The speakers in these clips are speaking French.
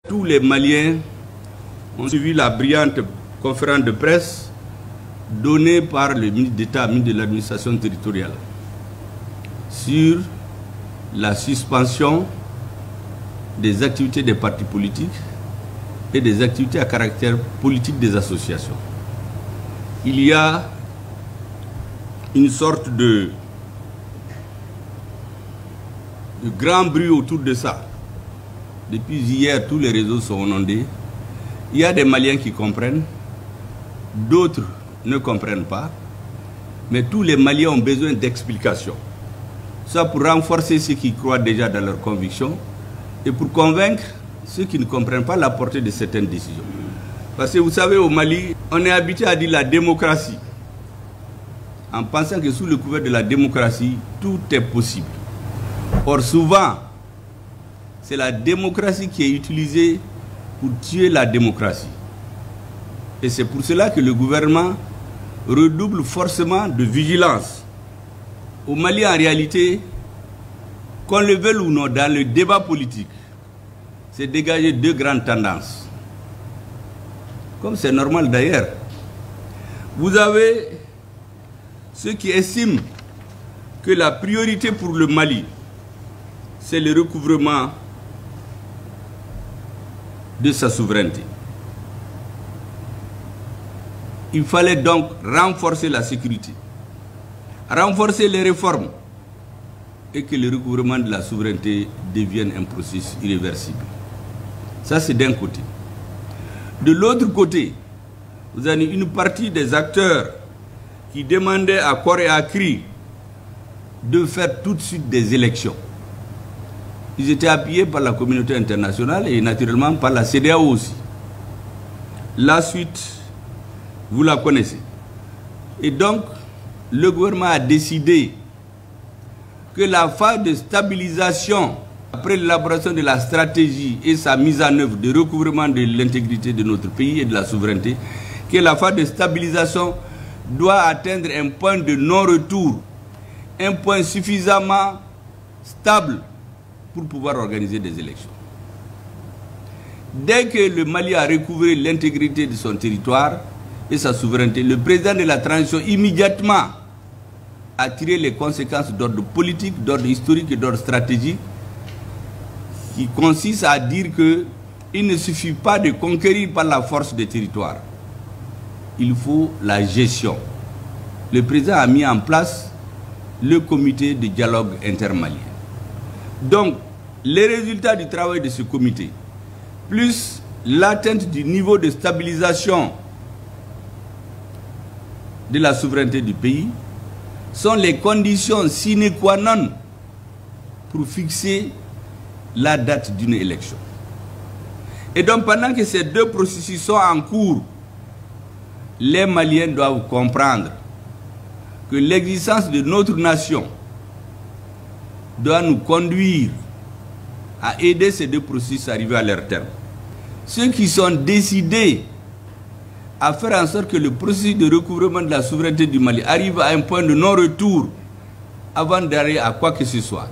Tous les Maliens ont suivi la brillante conférence de presse donnée par le ministre d'État, ministre de l'administration territoriale, sur la suspension des activités des partis politiques et des activités à caractère politique des associations. Il y a une sorte de grand bruit autour de ça. Depuis hier, tous les réseaux sont inondés. Il y a des Maliens qui comprennent, d'autres ne comprennent pas, mais tous les Maliens ont besoin d'explications. Ça pour renforcer ceux qui croient déjà dans leurs convictions et pour convaincre ceux qui ne comprennent pas la portée de certaines décisions. Parce que vous savez, au Mali, on est habitué à dire la démocratie, en pensant que sous le couvert de la démocratie, tout est possible. Or, souvent, c'est la démocratie qui est utilisée pour tuer la démocratie. Et c'est pour cela que le gouvernement redouble forcément de vigilance. Au Mali, en réalité, qu'on le veuille ou non, dans le débat politique, c'est dégager deux grandes tendances. Comme c'est normal d'ailleurs. Vous avez ceux qui estiment que la priorité pour le Mali, c'est le recouvrement de sa souveraineté. Il fallait donc renforcer la sécurité, renforcer les réformes et que le recouvrement de la souveraineté devienne un processus irréversible. Ça, c'est d'un côté. De l'autre côté, vous avez une partie des acteurs qui demandaient à corps et à cri de faire tout de suite des élections. Ils étaient appuyés par la communauté internationale et naturellement par la CEDEAO aussi. La suite, vous la connaissez. Et donc, le gouvernement a décidé que la phase de stabilisation, après l'élaboration de la stratégie et sa mise en œuvre de recouvrement de l'intégrité de notre pays et de la souveraineté, que la phase de stabilisation doit atteindre un point de non-retour, un point suffisamment stable pour pouvoir organiser des élections. Dès que le Mali a recouvré l'intégrité de son territoire et sa souveraineté, le président de la transition immédiatement a tiré les conséquences d'ordre politique, d'ordre historique et d'ordre stratégique, qui consiste à dire qu'il ne suffit pas de conquérir par la force des territoires. Il faut la gestion. Le président a mis en place le comité de dialogue intermalien. Donc, les résultats du travail de ce comité, plus l'atteinte du niveau de stabilisation de la souveraineté du pays, sont les conditions sine qua non pour fixer la date d'une élection. Et donc, pendant que ces deux processus sont en cours, les Maliens doivent comprendre que l'existence de notre nation doit nous conduire à aider ces deux processus à arriver à leur terme. Ceux qui sont décidés à faire en sorte que le processus de recouvrement de la souveraineté du Mali arrive à un point de non-retour avant d'arriver à quoi que ce soit,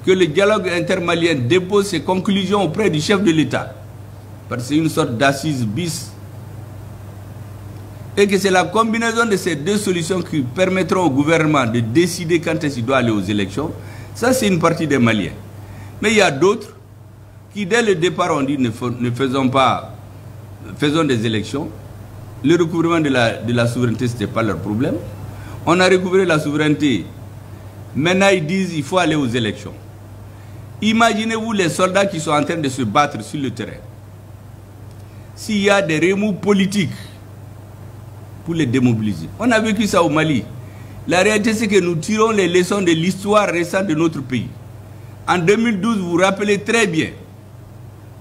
que le dialogue intermalien dépose ses conclusions auprès du chef de l'État, parce que c'est une sorte d'assise bis, et que c'est la combinaison de ces deux solutions qui permettront au gouvernement de décider quand est-ce qu'il doit aller aux élections. Ça, c'est une partie des Maliens. Mais il y a d'autres qui, dès le départ, ont dit faisons des élections. Le recouvrement de la souveraineté, ce n'était pas leur problème. On a recouvré la souveraineté. Maintenant, ils disent qu'il faut aller aux élections. Imaginez-vous les soldats qui sont en train de se battre sur le terrain. S'il y a des remous politiques pour les démobiliser. On a vécu ça au Mali. La réalité, c'est que nous tirons les leçons de l'histoire récente de notre pays. En 2012, vous vous rappelez très bien,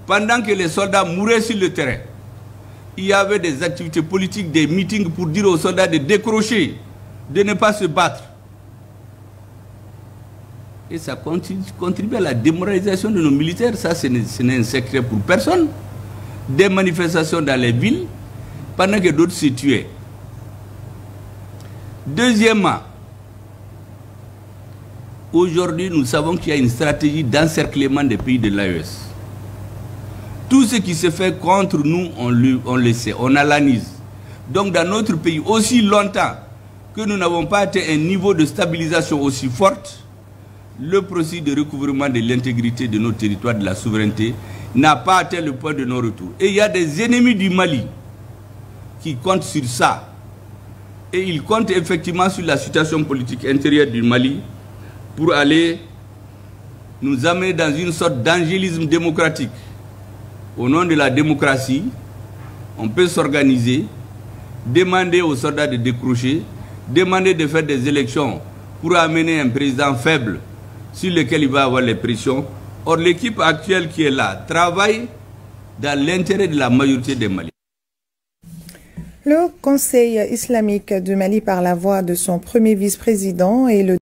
pendant que les soldats mouraient sur le terrain, il y avait des activités politiques, des meetings pour dire aux soldats de décrocher, de ne pas se battre. Et ça contribue à la démoralisation de nos militaires. Ça, ce n'est un secret pour personne. Des manifestations dans les villes, pendant que d'autres se tuaient. Deuxièmement, aujourd'hui, nous savons qu'il y a une stratégie d'encerclement des pays de l'AES. Tout ce qui se fait contre nous, on le sait, on analyse. Donc dans notre pays, aussi longtemps que nous n'avons pas atteint un niveau de stabilisation aussi forte, le processus de recouvrement de l'intégrité de nos territoires, de la souveraineté, n'a pas atteint le point de non-retour. Et il y a des ennemis du Mali qui comptent sur ça. Et ils comptent effectivement sur la situation politique intérieure du Mali pour aller nous amener dans une sorte d'angélisme démocratique. Au nom de la démocratie, on peut s'organiser, demander aux soldats de décrocher, demander de faire des élections pour amener un président faible sur lequel il va avoir les pressions. Or, l'équipe actuelle qui est là travaille dans l'intérêt de la majorité des Maliens. Le Conseil islamique du Mali, par la voix de son premier vice-président et le